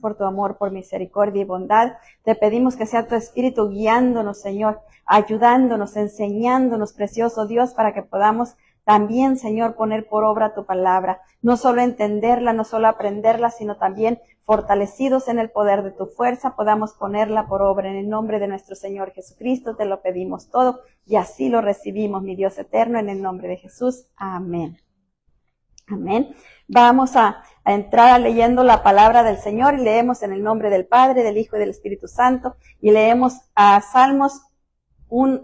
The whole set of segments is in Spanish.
por tu amor, por misericordia y bondad. Te pedimos que sea tu Espíritu guiándonos, Señor, ayudándonos, enseñándonos, precioso Dios, para que podamos también, Señor, poner por obra tu palabra. No solo entenderla, no solo aprenderla, sino también fortalecidos en el poder de tu fuerza, podamos ponerla por obra. En el nombre de nuestro Señor Jesucristo te lo pedimos todo y así lo recibimos, mi Dios eterno, en el nombre de Jesús. Amén. Amén. Vamos a entrar leyendo la palabra del Señor y leemos en el nombre del Padre, del Hijo y del Espíritu Santo y leemos a Salmos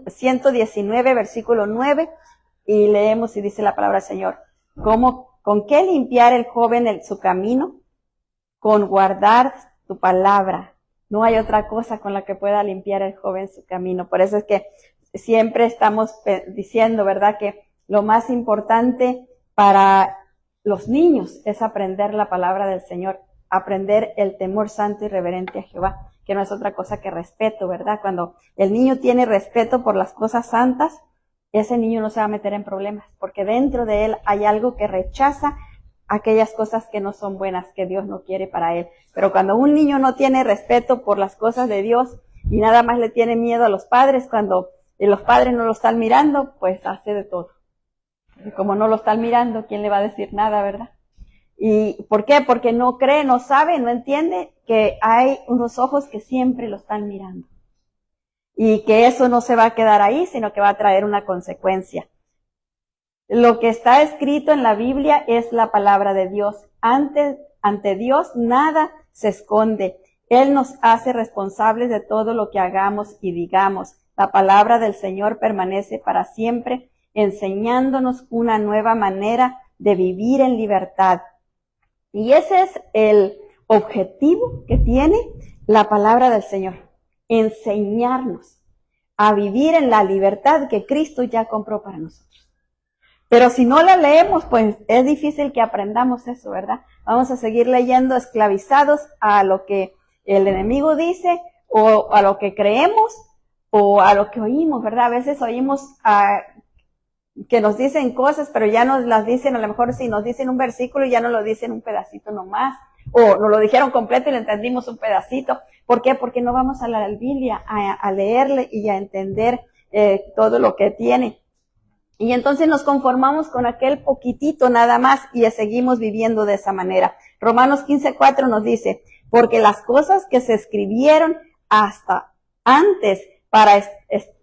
119, versículo 9 y leemos y dice la palabra del Señor: ¿Con qué limpiar el joven su camino? Con guardar tu palabra. No hay otra cosa con la que pueda limpiar el joven su camino. Por eso es que siempre estamos diciendo, ¿verdad?, que lo más importante para los niños es aprender la palabra del Señor, aprender el temor santo y reverente a Jehová, que no es otra cosa que respeto, ¿verdad? Cuando el niño tiene respeto por las cosas santas, ese niño no se va a meter en problemas, porque dentro de él hay algo que rechaza aquellas cosas que no son buenas, que Dios no quiere para él. Pero cuando un niño no tiene respeto por las cosas de Dios y nada más le tiene miedo a los padres, cuando los padres no lo están mirando, pues hace de todo. Y como no lo están mirando, ¿quién le va a decir nada, verdad? ¿Y por qué? Porque no cree, no sabe, no entiende que hay unos ojos que siempre lo están mirando. Y que eso no se va a quedar ahí, sino que va a traer una consecuencia. Lo que está escrito en la Biblia es la palabra de Dios. Ante Dios nada se esconde. Él nos hace responsables de todo lo que hagamos y digamos. La palabra del Señor permanece para siempre, enseñándonos una nueva manera de vivir en libertad. Y ese es el objetivo que tiene la palabra del Señor. Enseñarnos a vivir en la libertad que Cristo ya compró para nosotros. Pero si no la leemos, pues es difícil que aprendamos eso, ¿verdad? Vamos a seguir leyendo esclavizados a lo que el enemigo dice, o a lo que creemos, o a lo que oímos, ¿verdad? A veces oímos que nos dicen cosas, pero ya nos las dicen, a lo mejor si nos dicen un versículo, ya nos lo dicen un pedacito nomás, o nos lo dijeron completo y le entendimos un pedacito. ¿Por qué? Porque no vamos a la Biblia a leerle y a entender todo lo que tiene. Y entonces nos conformamos con aquel poquitito nada más y seguimos viviendo de esa manera. Romanos 15:4 nos dice: porque las cosas que se escribieron hasta antes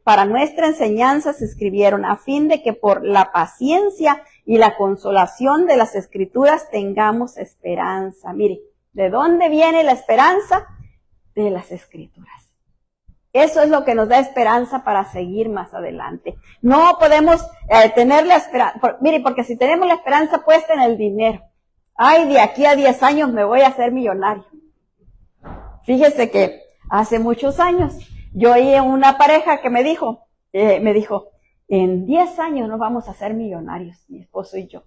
para nuestra enseñanza se escribieron a fin de que por la paciencia y la consolación de las Escrituras tengamos esperanza. Mire, ¿de dónde viene la esperanza? De las Escrituras. Eso es lo que nos da esperanza para seguir más adelante. No podemos tener la esperanza, mire, porque si tenemos la esperanza puesta en el dinero, ay, de aquí a 10 años me voy a hacer millonario. Fíjese que hace muchos años yo oí una pareja que me dijo, en 10 años nos vamos a hacer millonarios, mi esposo y yo.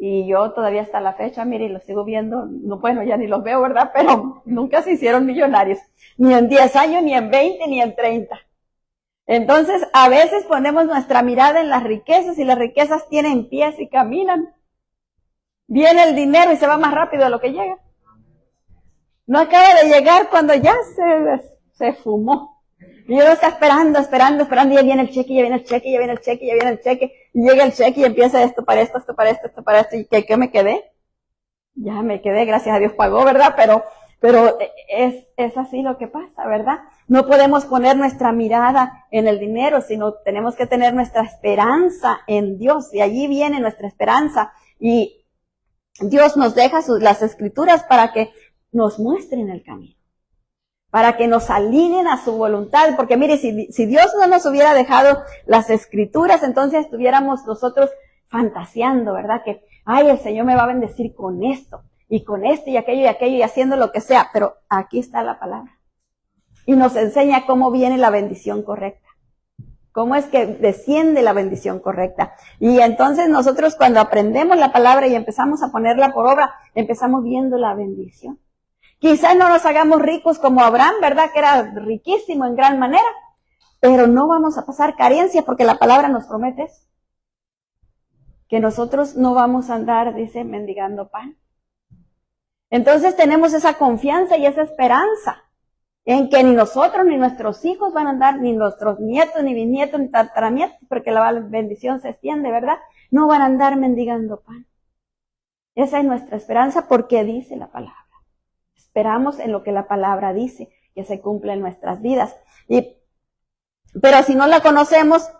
Y yo todavía hasta la fecha, mire, los sigo viendo, no, bueno, ya ni los veo, ¿verdad? Pero nunca se hicieron millonarios. Ni en 10 años, ni en 20, ni en 30. Entonces, a veces ponemos nuestra mirada en las riquezas y las riquezas tienen pies y caminan. Viene el dinero y se va más rápido de lo que llega. No acaba de llegar cuando ya se fumó. Y uno está esperando, y ya viene el cheque, ya viene el cheque, ya viene el cheque, ya viene el cheque, y llega el cheque y empieza esto para esto, esto para esto, esto para esto, y ¿qué me quedé? Ya me quedé, gracias a Dios pagó, ¿verdad? Pero es así lo que pasa, ¿verdad? No podemos poner nuestra mirada en el dinero, sino tenemos que tener nuestra esperanza en Dios, y allí viene nuestra esperanza, y Dios nos deja las Escrituras para que nos muestren el camino, para que nos alineen a su voluntad, porque mire, si Dios no nos hubiera dejado las Escrituras, entonces estuviéramos nosotros fantaseando, ¿verdad? Que, ay, el Señor me va a bendecir con esto, y aquello, y haciendo lo que sea, pero aquí está la palabra. Y nos enseña cómo viene la bendición correcta, cómo es que desciende la bendición correcta. Y entonces nosotros cuando aprendemos la palabra y empezamos a ponerla por obra, empezamos viendo la bendición. Quizás no nos hagamos ricos como Abraham, ¿verdad? Que era riquísimo en gran manera, pero no vamos a pasar carencia porque la palabra nos promete eso. Que nosotros no vamos a andar, dice, mendigando pan. Entonces tenemos esa confianza y esa esperanza en que ni nosotros ni nuestros hijos van a andar, ni nuestros nietos, ni bisnietos, ni tataranietos, porque la bendición se extiende, ¿verdad? No van a andar mendigando pan. Esa es nuestra esperanza porque dice la palabra. Esperamos en lo que la palabra dice, que se cumple en nuestras vidas. Pero si no la conocemos,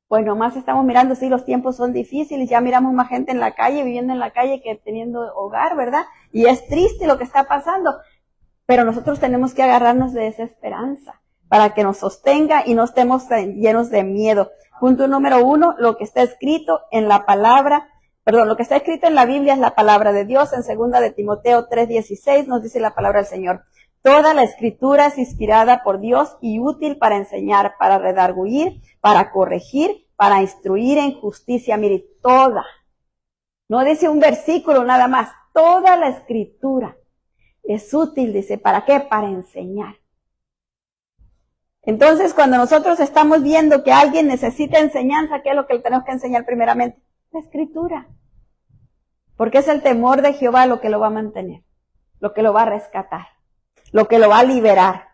pues nomás estamos mirando, sí, los tiempos son difíciles, ya miramos más gente en la calle, viviendo en la calle que teniendo hogar, ¿verdad? Y es triste lo que está pasando, pero nosotros tenemos que agarrarnos de esa esperanza para que nos sostenga y no estemos llenos de miedo. Punto número 1, lo que está escrito en la palabra, lo que está escrito en la Biblia es la palabra de Dios. En 2 de Timoteo 3:16 nos dice la palabra del Señor: toda la escritura es inspirada por Dios y útil para enseñar, para redarguir, para corregir, para instruir en justicia. Mire, toda. No dice un versículo nada más. Toda la escritura es útil, dice, ¿para qué? Para enseñar. Entonces, cuando nosotros estamos viendo que alguien necesita enseñanza, ¿qué es lo que le tenemos que enseñar primeramente? La escritura. Porque es el temor de Jehová lo que lo va a mantener, lo que lo va a rescatar, lo que lo va a liberar.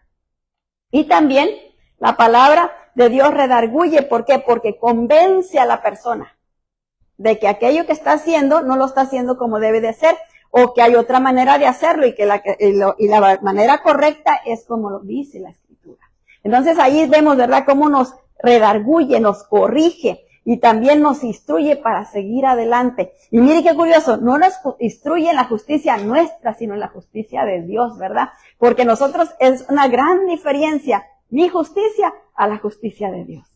Y también la palabra de Dios redarguye. ¿Por qué? Porque convence a la persona de que aquello que está haciendo no lo está haciendo como debe de ser, o que hay otra manera de hacerlo y que la manera correcta es como lo dice la escritura. Entonces ahí vemos, ¿verdad?, cómo nos redarguye, nos corrige y también nos instruye para seguir adelante. Y mire qué curioso, no nos instruye en la justicia nuestra, sino en la justicia de Dios, ¿verdad? Porque nosotros es una gran diferencia, mi justicia a la justicia de Dios.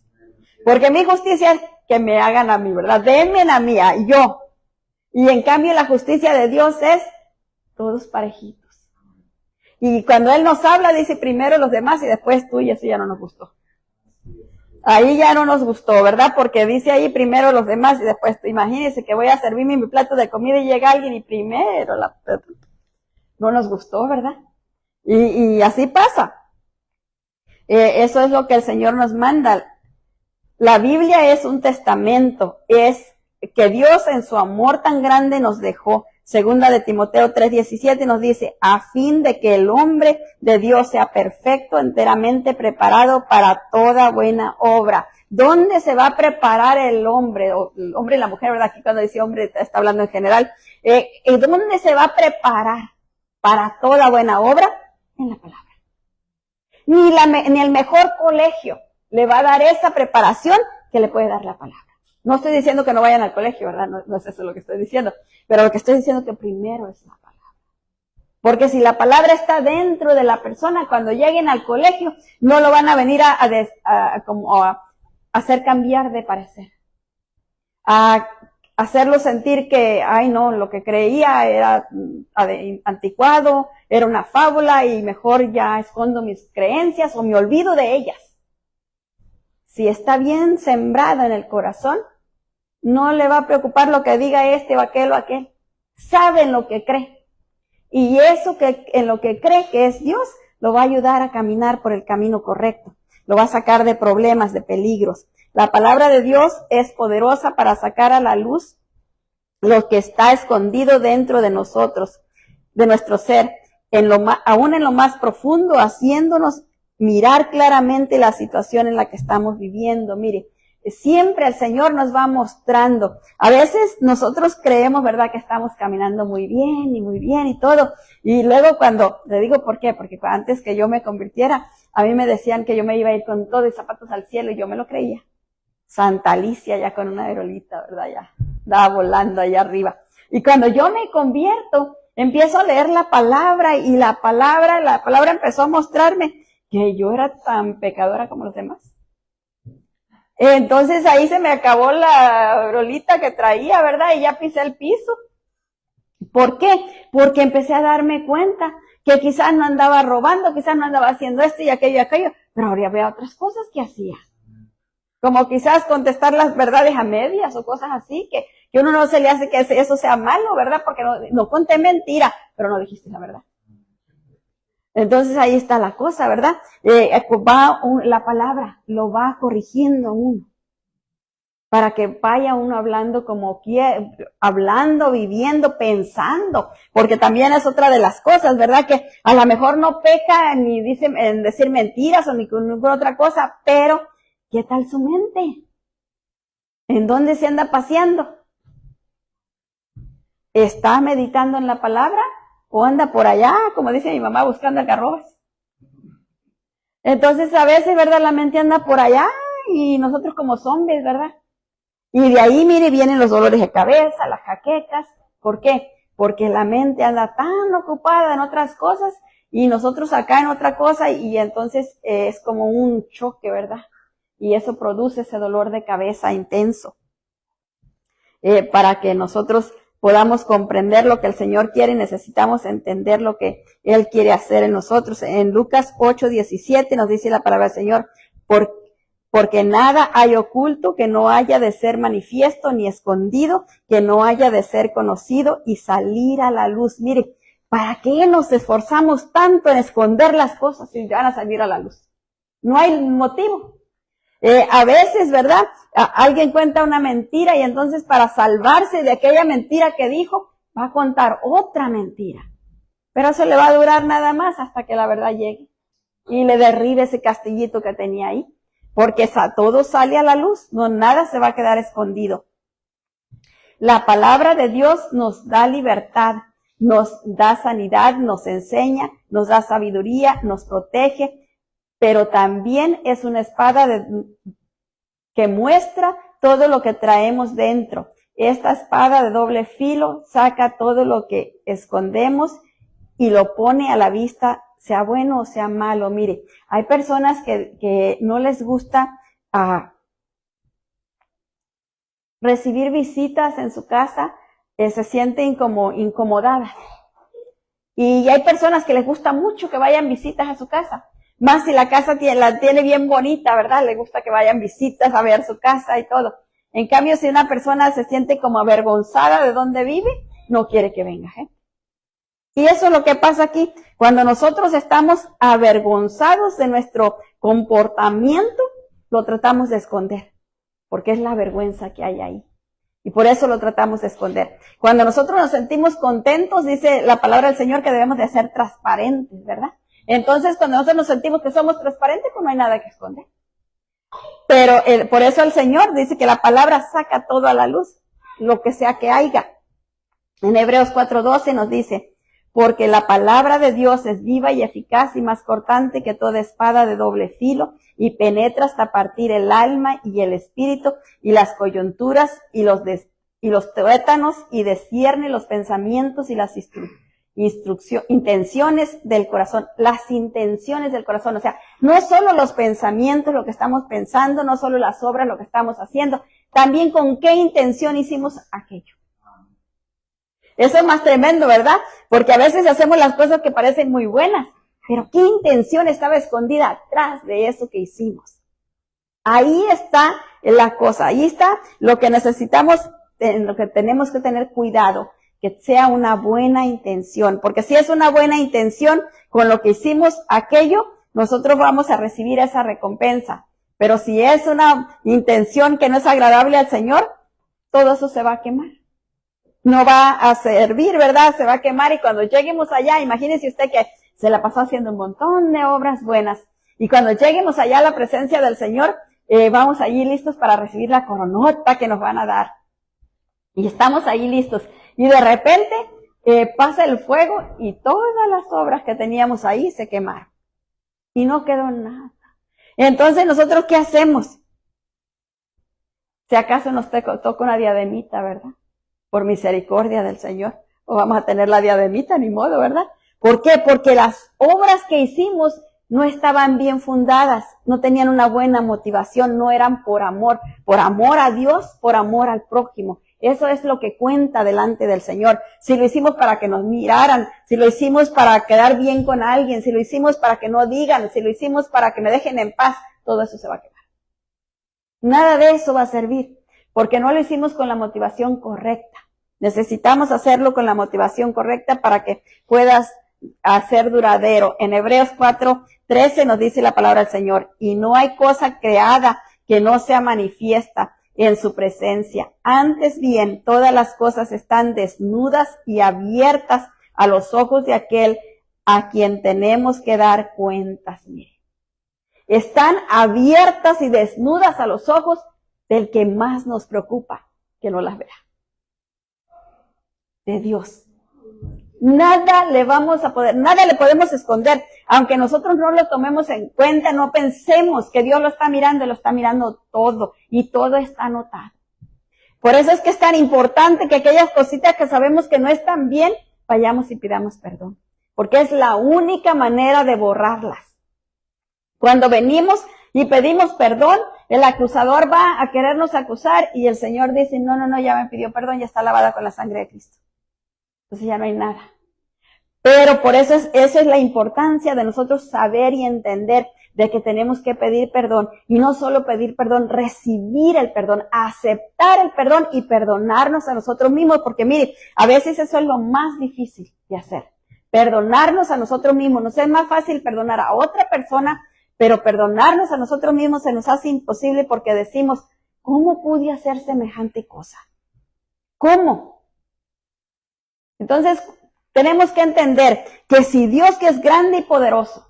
Porque mi justicia es que me hagan a mí, ¿verdad? Denme a mí, a yo. Y en cambio la justicia de Dios es todos parejitos. Y cuando Él nos habla, dice primero los demás y después tú, y eso ya no nos gustó. Ahí ya no nos gustó, ¿verdad? Porque dice ahí primero los demás y después tú. Imagínense que voy a servirme mi plato de comida y llega alguien y primero no nos gustó, ¿verdad? Y así pasa. Eso es lo que el Señor nos manda. La Biblia es un testamento, es que Dios en su amor tan grande nos dejó. 2 de Timoteo 3:17 nos dice: a fin de que el hombre de Dios sea perfecto, enteramente preparado para toda buena obra. ¿Dónde se va a preparar el hombre? O el hombre y la mujer, ¿verdad? Aquí cuando dice hombre está hablando en general. ¿Dónde se va a preparar para toda buena obra? En la palabra. Ni el mejor colegio le va a dar esa preparación que le puede dar la palabra. No estoy diciendo que no vayan al colegio, ¿verdad? No es eso lo que estoy diciendo. Pero lo que estoy diciendo es que primero es la palabra. Porque si la palabra está dentro de la persona, cuando lleguen al colegio, no lo van a venir a hacer cambiar de parecer. A hacerlo sentir que, ay no, lo que creía era anticuado, era una fábula y mejor ya escondo mis creencias o me olvido de ellas. Si está bien sembrado en el corazón, no le va a preocupar lo que diga este o aquel. Sabe en lo que cree. Y eso que en lo que cree que es Dios, lo va a ayudar a caminar por el camino correcto. Lo va a sacar de problemas, de peligros. La palabra de Dios es poderosa para sacar a la luz lo que está escondido dentro de nosotros, de nuestro ser, aún en lo más profundo, haciéndonos mirar claramente la situación en la que estamos viviendo. Mire, siempre el Señor nos va mostrando. A veces nosotros creemos, ¿verdad?, que estamos caminando muy bien y todo. Y luego cuando, le digo por qué, porque antes que yo me convirtiera, a mí me decían que yo me iba a ir con todo y zapatos al cielo y yo me lo creía. Santa Alicia ya con una aerolita, ¿verdad? Ya andaba volando allá arriba. Y cuando yo me convierto, empiezo a leer la palabra y la palabra empezó a mostrarme que yo era tan pecadora como los demás. Entonces ahí se me acabó la brolita que traía, ¿verdad? Y ya pisé el piso. ¿Por qué? Porque empecé a darme cuenta que quizás no andaba robando, quizás no andaba haciendo esto y aquello, pero ahora había otras cosas que hacía. Como quizás contestar las verdades a medias o cosas así, que uno no se le hace que eso sea malo, ¿verdad? Porque no conté mentira, pero no dijiste la verdad. Entonces ahí está la cosa, ¿verdad? La palabra lo va corrigiendo uno para que vaya uno hablando como quiere, hablando, viviendo, pensando, porque también es otra de las cosas, ¿verdad? Que a lo mejor no peca ni dice en decir mentiras o ni con ninguna otra cosa, pero ¿qué tal su mente? ¿En dónde se anda paseando? ¿Está meditando en la palabra? ¿O anda por allá, como dice mi mamá, buscando algarrobas? Entonces a veces, ¿verdad? La mente anda por allá y nosotros como zombies, ¿verdad? Y de ahí, mire, vienen los dolores de cabeza, las jaquecas. ¿Por qué? Porque la mente anda tan ocupada en otras cosas y nosotros acá en otra cosa y entonces es como un choque, ¿verdad? Y eso produce ese dolor de cabeza intenso. Para que nosotros podamos comprender lo que el Señor quiere, necesitamos entender lo que Él quiere hacer en nosotros. En Lucas 8:17 nos dice la palabra del Señor, porque nada hay oculto que no haya de ser manifiesto, ni escondido que no haya de ser conocido y salir a la luz. Mire, ¿para qué nos esforzamos tanto en esconder las cosas si van a salir a la luz? No hay motivo. A veces, ¿verdad? Alguien cuenta una mentira y entonces para salvarse de aquella mentira que dijo, va a contar otra mentira. Pero eso le va a durar nada más hasta que la verdad llegue y le derribe ese castillito que tenía ahí. Porque todo sale a la luz, no nada se va a quedar escondido. La palabra de Dios nos da libertad, nos da sanidad, nos enseña, nos da sabiduría, nos protege, pero también es una espada que muestra todo lo que traemos dentro. Esta espada de doble filo saca todo lo que escondemos y lo pone a la vista, sea bueno o sea malo. Mire, hay personas que no les gusta recibir visitas en su casa, se sienten como incomodadas. Y hay personas que les gusta mucho que vayan visitas a su casa. Más si la casa la tiene bien bonita, ¿verdad? Le gusta que vayan visitas a ver su casa y todo. En cambio, si una persona se siente como avergonzada de donde vive, no quiere que venga gente. Y eso es lo que pasa aquí. Cuando nosotros estamos avergonzados de nuestro comportamiento, lo tratamos de esconder, porque es la vergüenza que hay ahí. Y por eso lo tratamos de esconder. Cuando nosotros nos sentimos contentos, dice la palabra del Señor que debemos de ser transparentes, ¿verdad? Entonces, cuando nosotros nos sentimos que somos transparentes, pues no hay nada que esconder. Pero por eso el Señor dice que la palabra saca todo a la luz, lo que sea que haya. En Hebreos 4:12 nos dice, porque la palabra de Dios es viva y eficaz y más cortante que toda espada de doble filo y penetra hasta partir el alma y el espíritu y las coyunturas y los tuétanos y discierne los pensamientos y las intenciones del corazón, las intenciones del corazón. O sea, no es solo los pensamientos lo que estamos pensando, no solo las obras lo que estamos haciendo, también con qué intención hicimos aquello. Eso es más tremendo, ¿verdad? Porque a veces hacemos las cosas que parecen muy buenas, pero ¿qué intención estaba escondida atrás de eso que hicimos? Ahí está la cosa, ahí está lo que necesitamos, en lo que tenemos que tener cuidado, que sea una buena intención, porque si es una buena intención con lo que hicimos aquello, nosotros vamos a recibir esa recompensa. Pero si es una intención que no es agradable al Señor, todo eso se va a quemar. No va a servir, ¿verdad? Se va a quemar y cuando lleguemos allá, imagínese usted que se la pasó haciendo un montón de obras buenas. Y cuando lleguemos allá a la presencia del Señor, vamos allí listos para recibir la coronota que nos van a dar. Y estamos ahí listos. Y de repente pasa el fuego y todas las obras que teníamos ahí se quemaron. Y no quedó nada. Entonces, ¿nosotros qué hacemos? Si acaso nos toca una diademita, ¿verdad? Por misericordia del Señor. O vamos a tener la diademita, ni modo, ¿verdad? ¿Por qué? Porque las obras que hicimos no estaban bien fundadas, no tenían una buena motivación, no eran por amor a Dios, por amor al prójimo. Eso es lo que cuenta delante del Señor. Si lo hicimos para que nos miraran, si lo hicimos para quedar bien con alguien, si lo hicimos para que no digan, si lo hicimos para que me dejen en paz, todo eso se va a quedar. Nada de eso va a servir, porque no lo hicimos con la motivación correcta. Necesitamos hacerlo con la motivación correcta para que puedas hacer duradero. En Hebreos 4:13 nos dice la palabra del Señor, y no hay cosa creada que no sea manifiesta, en su presencia. Antes bien, todas las cosas están desnudas y abiertas a los ojos de aquel a quien tenemos que dar cuentas. Mire, están abiertas y desnudas a los ojos del que más nos preocupa que no las vea. De Dios. Nada le podemos esconder, aunque nosotros no lo tomemos en cuenta, no pensemos que Dios lo está mirando todo, y todo está anotado. Por eso es que es tan importante que aquellas cositas que sabemos que no están bien, vayamos y pidamos perdón, porque es la única manera de borrarlas. Cuando venimos y pedimos perdón, el acusador va a querernos acusar y el Señor dice, no, ya me pidió perdón, ya está lavada con la sangre de Cristo. Entonces ya no hay nada. Pero por eso esa es la importancia de nosotros saber y entender de que tenemos que pedir perdón. Y no solo pedir perdón, recibir el perdón, aceptar el perdón y perdonarnos a nosotros mismos. Porque mire, a veces eso es lo más difícil de hacer. Perdonarnos a nosotros mismos. Nos es más fácil perdonar a otra persona, pero perdonarnos a nosotros mismos se nos hace imposible porque decimos, ¿cómo pude hacer semejante cosa? ¿Cómo? Entonces, tenemos que entender que si Dios, que es grande y poderoso,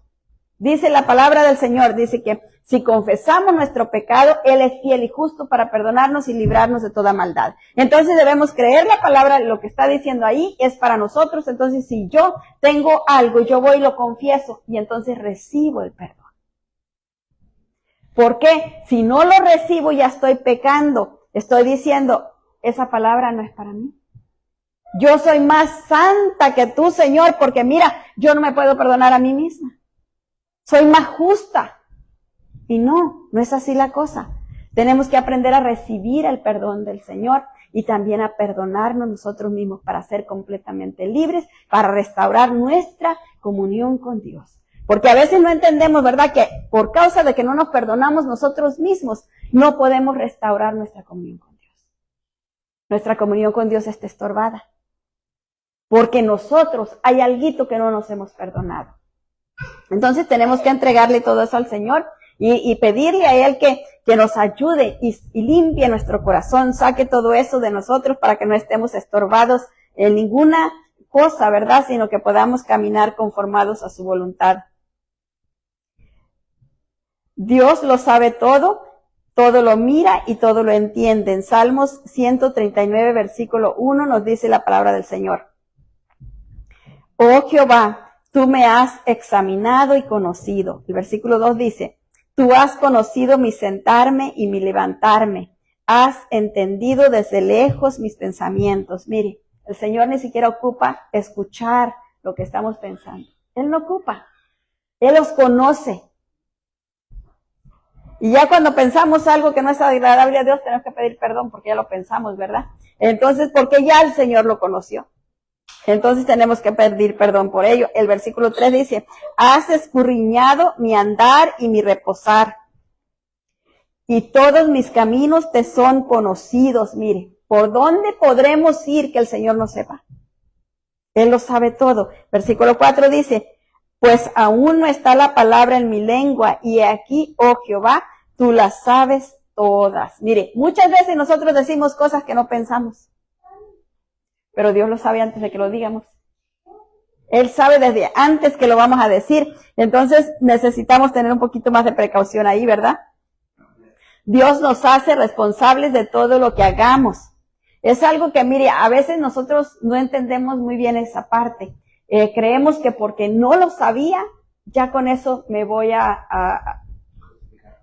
dice la palabra del Señor, dice que si confesamos nuestro pecado, Él es fiel y justo para perdonarnos y librarnos de toda maldad. Entonces debemos creer la palabra, lo que está diciendo ahí es para nosotros. Entonces si yo tengo algo, yo voy y lo confieso y entonces recibo el perdón. ¿Por qué? Si no lo recibo ya estoy pecando, estoy diciendo, esa palabra no es para mí. Yo soy más santa que tú, Señor, porque mira, yo no me puedo perdonar a mí misma. Soy más justa. Y no es así la cosa. Tenemos que aprender a recibir el perdón del Señor y también a perdonarnos nosotros mismos para ser completamente libres, para restaurar nuestra comunión con Dios. Porque a veces no entendemos, ¿verdad?, que por causa de que no nos perdonamos nosotros mismos, no podemos restaurar nuestra comunión con Dios. Nuestra comunión con Dios está estorbada. Porque nosotros hay alguito que no nos hemos perdonado. Entonces tenemos que entregarle todo eso al Señor y pedirle a Él que nos ayude y limpie nuestro corazón, saque todo eso de nosotros para que no estemos estorbados en ninguna cosa, ¿verdad? Sino que podamos caminar conformados a su voluntad. Dios lo sabe todo lo mira y todo lo entiende. En Salmos 139, versículo 1 nos dice la palabra del Señor. Oh Jehová, tú me has examinado y conocido. El versículo 2 dice, tú has conocido mi sentarme y mi levantarme. Has entendido desde lejos mis pensamientos. Mire, el Señor ni siquiera ocupa escuchar lo que estamos pensando. Él no ocupa. Él los conoce. Y ya cuando pensamos algo que no es agradable a Dios, tenemos que pedir perdón porque ya lo pensamos, ¿verdad? Entonces, porque ya el Señor lo conoció. Entonces tenemos que pedir perdón por ello. El versículo 3 dice, has escudriñado mi andar y mi reposar, y todos mis caminos te son conocidos. Mire, ¿por dónde podremos ir que el Señor no sepa? Él lo sabe todo. Versículo 4 dice, pues aún no está la palabra en mi lengua, y aquí, oh Jehová, tú las sabes todas. Mire, muchas veces nosotros decimos cosas que no pensamos. Pero Dios lo sabe antes de que lo digamos. Él sabe desde antes que lo vamos a decir. Entonces necesitamos tener un poquito más de precaución ahí, ¿verdad? Dios nos hace responsables de todo lo que hagamos. Es algo que, mire, a veces nosotros no entendemos muy bien esa parte. Creemos que porque no lo sabía, ya con eso me voy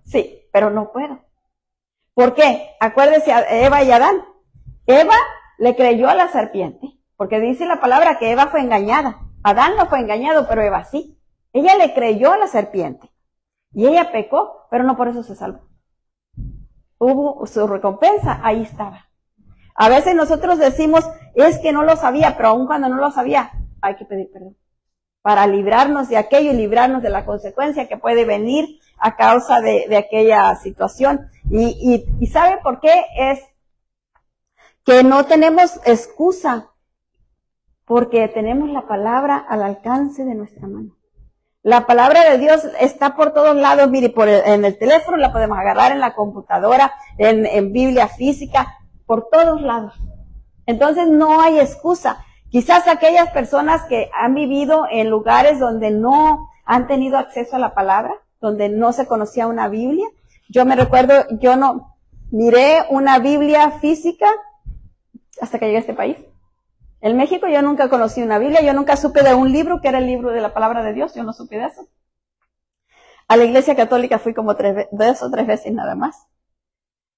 Sí, pero no puedo. ¿Por qué? Acuérdese a Eva y Adán. Eva le creyó a la serpiente, porque dice la palabra que Eva fue engañada. Adán no fue engañado, pero Eva sí. Ella le creyó a la serpiente. Y ella pecó, pero no por eso se salvó. Hubo su recompensa, ahí estaba. A veces nosotros decimos, es que no lo sabía, pero aun cuando no lo sabía, hay que pedir perdón. Para librarnos de aquello y librarnos de la consecuencia que puede venir a causa de aquella situación. Y ¿sabe por qué? Es que no tenemos excusa, porque tenemos la palabra al alcance de nuestra mano. La palabra de Dios está por todos lados, mire, en el teléfono la podemos agarrar, en la computadora, en Biblia física, por todos lados. Entonces no hay excusa. Quizás aquellas personas que han vivido en lugares donde no han tenido acceso a la palabra, donde no se conocía una Biblia. Yo me recuerdo, yo no miré una Biblia física hasta que llegué a este país. En México yo nunca conocí una Biblia, yo nunca supe de un libro que era el libro de la palabra de Dios, yo no supe de eso. A la iglesia católica fui como 2 o 3 veces nada más,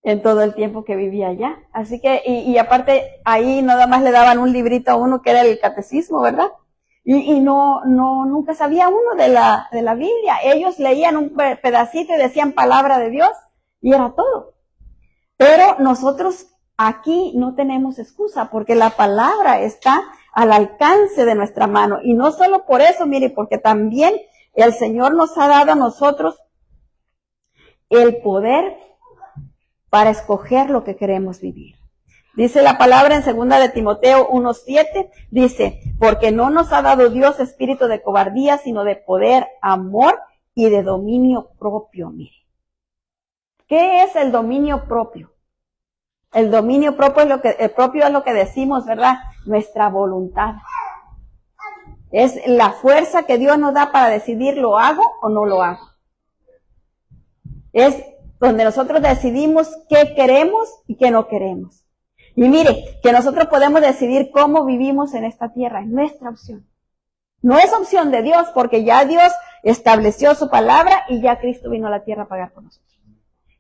en todo el tiempo que vivía allá. Así que, y aparte, ahí nada más le daban un librito a uno que era el catecismo, ¿verdad? Y nunca sabía uno de la Biblia. Ellos leían un pedacito y decían palabra de Dios, y era todo. Pero nosotros aquí no tenemos excusa, porque la palabra está al alcance de nuestra mano. Y no solo por eso, mire, porque también el Señor nos ha dado a nosotros el poder para escoger lo que queremos vivir. Dice la palabra en 2 de Timoteo 1:7, dice, porque no nos ha dado Dios espíritu de cobardía, sino de poder, amor y de dominio propio. Mire, ¿qué es el dominio propio? El dominio propio es lo que decimos, ¿verdad? Nuestra voluntad. Es la fuerza que Dios nos da para decidir lo hago o no lo hago. Es donde nosotros decidimos qué queremos y qué no queremos. Y mire, que nosotros podemos decidir cómo vivimos en esta tierra, es nuestra opción. No es opción de Dios, porque ya Dios estableció su palabra y ya Cristo vino a la tierra a pagar por nosotros.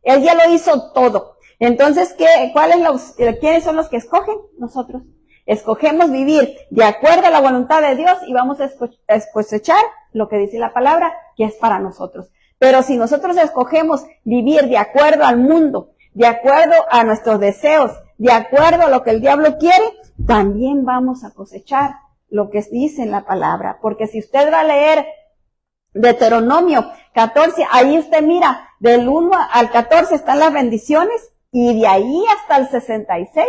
Él ya lo hizo todo. Entonces, ¿quiénes son los que escogen? Nosotros. Escogemos vivir de acuerdo a la voluntad de Dios y vamos a cosechar lo que dice la palabra, que es para nosotros. Pero si nosotros escogemos vivir de acuerdo al mundo, de acuerdo a nuestros deseos, de acuerdo a lo que el diablo quiere, también vamos a cosechar lo que dice en la palabra. Porque si usted va a leer Deuteronomio 14, ahí usted mira, del 1 al 14 están las bendiciones y de ahí hasta el 66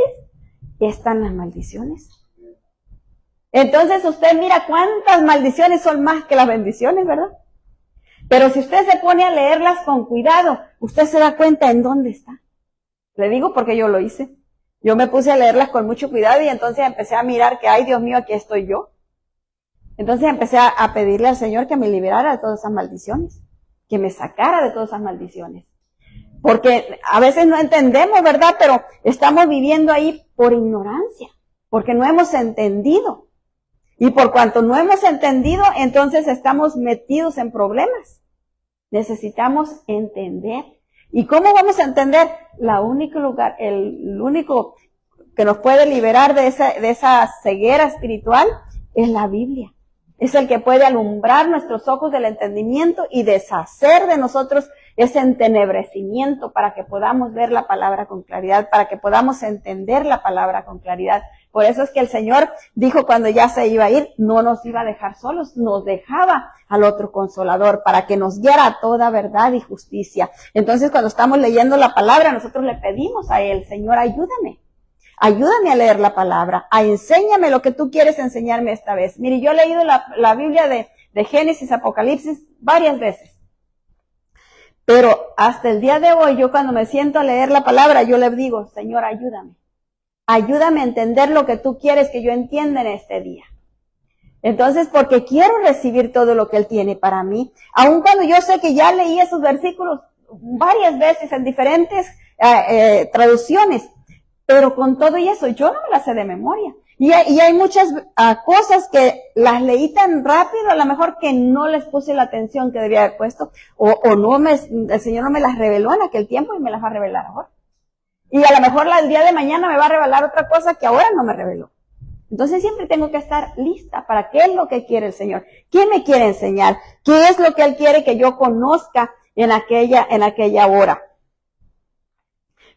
están las maldiciones. Entonces usted mira cuántas maldiciones son más que las bendiciones, ¿verdad? Pero si usted se pone a leerlas con cuidado, usted se da cuenta en dónde está. Le digo porque yo lo hice. Yo me puse a leerlas con mucho cuidado y entonces empecé a mirar que, ay Dios mío, aquí estoy yo. Entonces empecé a pedirle al Señor que me liberara de todas esas maldiciones, que me sacara de todas esas maldiciones. Porque a veces no entendemos, ¿verdad? Pero estamos viviendo ahí por ignorancia, porque no hemos entendido. Y por cuanto no hemos entendido, entonces estamos metidos en problemas. Necesitamos entender. ¿Y cómo vamos a entender? El único que nos puede liberar de esa ceguera espiritual es la Biblia. Es el que puede alumbrar nuestros ojos del entendimiento y deshacer de nosotros ese entenebrecimiento para que podamos ver la palabra con claridad, para que podamos entender la palabra con claridad. Por eso es que el Señor dijo cuando ya se iba a ir, no nos iba a dejar solos, nos dejaba al otro Consolador para que nos guiara a toda verdad y justicia. Entonces cuando estamos leyendo la palabra, nosotros le pedimos a Él, Señor, ayúdame. Ayúdame a leer la palabra, enséñame lo que tú quieres enseñarme esta vez. Mire, yo he leído la Biblia de Génesis, Apocalipsis varias veces. Pero hasta el día de hoy, yo cuando me siento a leer la palabra, yo le digo, Señor, ayúdame. Ayúdame a entender lo que tú quieres que yo entienda en este día. Entonces, porque quiero recibir todo lo que Él tiene para mí, aun cuando yo sé que ya leí esos versículos varias veces en diferentes traducciones. Pero con todo y eso, yo no me las sé de memoria. Y hay muchas cosas que las leí tan rápido, a lo mejor que no les puse la atención que debía haber puesto, el Señor no me las reveló en aquel tiempo y me las va a revelar ahora. Y a lo mejor el día de mañana me va a revelar otra cosa que ahora no me reveló. Entonces siempre tengo que estar lista para qué es lo que quiere el Señor. ¿Qué me quiere enseñar? ¿Qué es lo que Él quiere que yo conozca en aquella hora?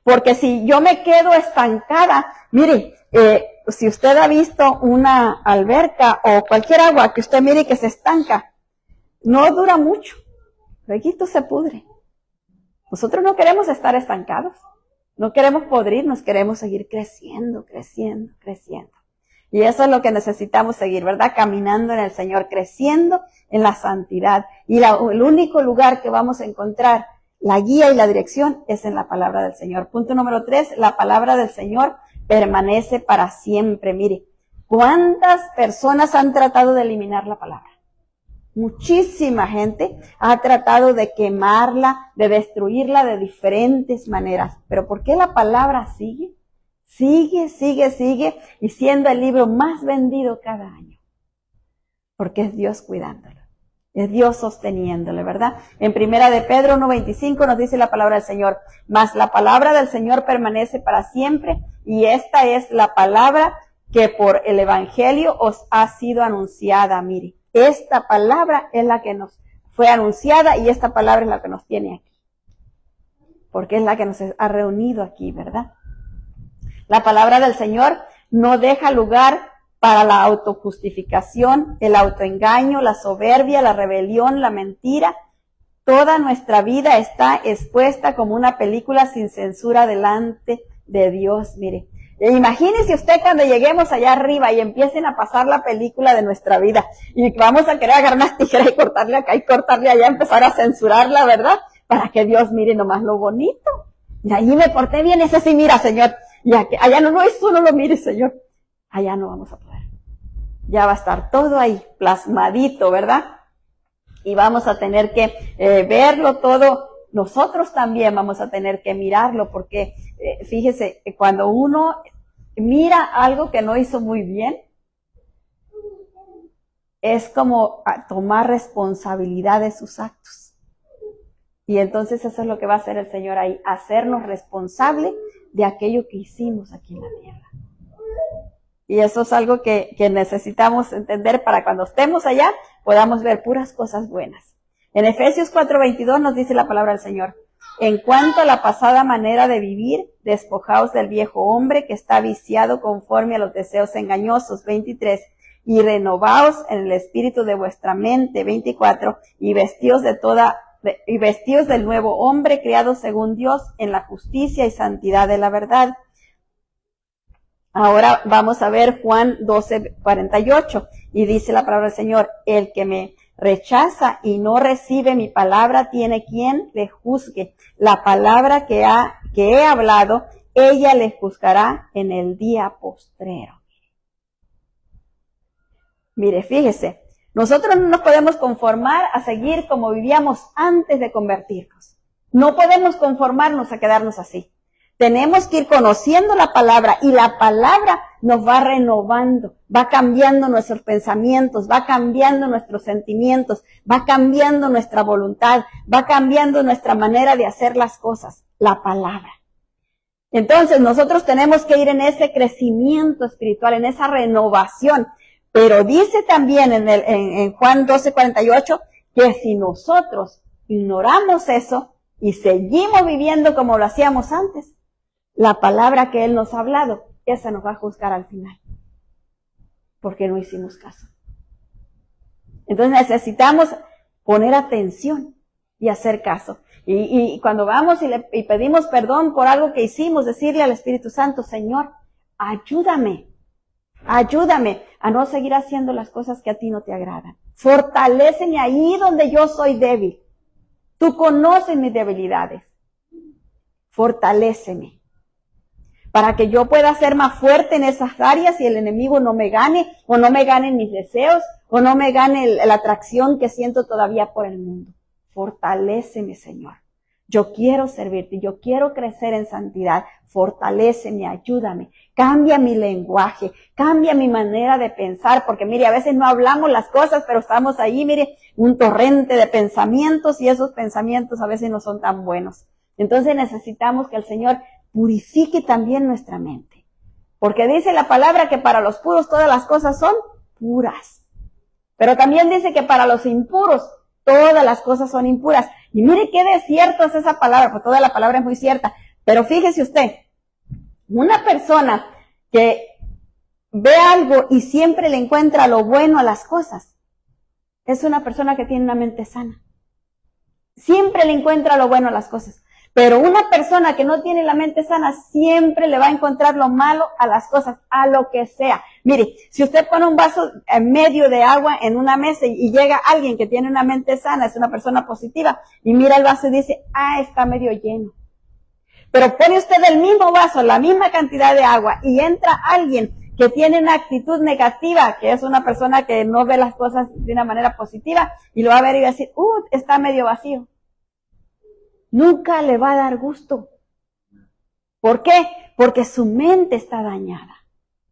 Porque si yo me quedo estancada, mire, si usted ha visto una alberca o cualquier agua que usted mire que se estanca, no dura mucho, luego se pudre. Nosotros no queremos estar estancados, no queremos podrirnos, queremos seguir creciendo. Y eso es lo que necesitamos seguir, ¿verdad? Caminando en el Señor, creciendo en la santidad. Y el único lugar que vamos a encontrar la guía y la dirección es en la palabra del Señor. Punto número 3, la palabra del Señor permanece para siempre. Mire, ¿cuántas personas han tratado de eliminar la palabra? Muchísima gente ha tratado de quemarla, de destruirla de diferentes maneras. Pero ¿por qué la palabra sigue? Sigue, y siendo el libro más vendido cada año. Porque es Dios cuidándolo. Es Dios sosteniéndole, ¿verdad? En Primera de Pedro 1:25 nos dice la palabra del Señor: mas la palabra del Señor permanece para siempre, y esta es la palabra que por el Evangelio os ha sido anunciada. Mire, esta palabra es la que nos fue anunciada, y esta palabra es la que nos tiene aquí. Porque es la que nos ha reunido aquí, ¿verdad? La palabra del Señor no deja lugar para la autojustificación, el autoengaño, la soberbia, la rebelión, la mentira. Toda nuestra vida está expuesta como una película sin censura delante de Dios. Mire, imagínese usted cuando lleguemos allá arriba y empiecen a pasar la película de nuestra vida y vamos a querer agarrar unas tijeras y cortarle acá y cortarle allá, empezar a censurarla, ¿verdad? Para que Dios mire nomás lo bonito. Y ahí me porté bien, ese sí, mira, Señor. Y allá no, eso no lo mire, Señor. Allá no vamos a poder. Ya va a estar todo ahí plasmadito, ¿verdad? Y vamos a tener que verlo todo. Nosotros también vamos a tener que mirarlo, porque fíjese, cuando uno mira algo que no hizo muy bien, es como tomar responsabilidad de sus actos. Y entonces eso es lo que va a hacer el Señor ahí, hacernos responsable de aquello que hicimos aquí en la tierra. Y eso es algo que necesitamos entender para cuando estemos allá podamos ver puras cosas buenas. En Efesios 4:22 nos dice la palabra del Señor: en cuanto a la pasada manera de vivir, despojaos del viejo hombre que está viciado conforme a los deseos engañosos. 23. Y renovaos en el espíritu de vuestra mente. 24. Y vestíos del nuevo hombre creado según Dios en la justicia y santidad de la verdad. Ahora vamos a ver Juan 12:48, y dice la palabra del Señor: el que me rechaza y no recibe mi palabra tiene quien le juzgue. La palabra que he hablado, ella le juzgará en el día postrero. Mire, fíjese, nosotros no nos podemos conformar a seguir como vivíamos antes de convertirnos. No podemos conformarnos a quedarnos así. Tenemos que ir conociendo la palabra, y la palabra nos va renovando, va cambiando nuestros pensamientos, va cambiando nuestros sentimientos, va cambiando nuestra voluntad, va cambiando nuestra manera de hacer las cosas, la palabra. Entonces nosotros tenemos que ir en ese crecimiento espiritual, en esa renovación. Pero dice también en Juan 12:48 que si nosotros ignoramos eso y seguimos viviendo como lo hacíamos antes, la palabra que Él nos ha hablado, esa nos va a juzgar al final, porque no hicimos caso. Entonces necesitamos poner atención y hacer caso. Y cuando vamos y pedimos perdón por algo que hicimos, decirle al Espíritu Santo: Señor, ayúdame a no seguir haciendo las cosas que a ti no te agradan. Fortaléceme ahí donde yo soy débil. Tú conoces mis debilidades. Fortaléceme para que yo pueda ser más fuerte en esas áreas y el enemigo no me gane, o no me gane mis deseos, o no me gane la atracción que siento todavía por el mundo. Fortaléceme, Señor. Yo quiero servirte, yo quiero crecer en santidad. Fortaléceme, ayúdame. Cambia mi lenguaje, cambia mi manera de pensar, porque mire, a veces no hablamos las cosas, pero estamos ahí, mire, un torrente de pensamientos, y esos pensamientos a veces no son tan buenos. Entonces necesitamos que el Señor purifique también nuestra mente. Porque dice la palabra que para los puros todas las cosas son puras. Pero también dice que para los impuros todas las cosas son impuras. Y mire qué de cierto es esa palabra, porque toda la palabra es muy cierta. Pero fíjese usted, una persona que ve algo y siempre le encuentra lo bueno a las cosas, es una persona que tiene una mente sana. Siempre le encuentra lo bueno a las cosas. Pero una persona que no tiene la mente sana siempre le va a encontrar lo malo a las cosas, a lo que sea. Mire, si usted pone un vaso en medio de agua en una mesa y llega alguien que tiene una mente sana, es una persona positiva, y mira el vaso y dice, está medio lleno. Pero pone usted el mismo vaso, la misma cantidad de agua, y entra alguien que tiene una actitud negativa, que es una persona que no ve las cosas de una manera positiva, y lo va a ver y va a decir, está medio vacío. Nunca le va a dar gusto. ¿Por qué? Porque su mente está dañada.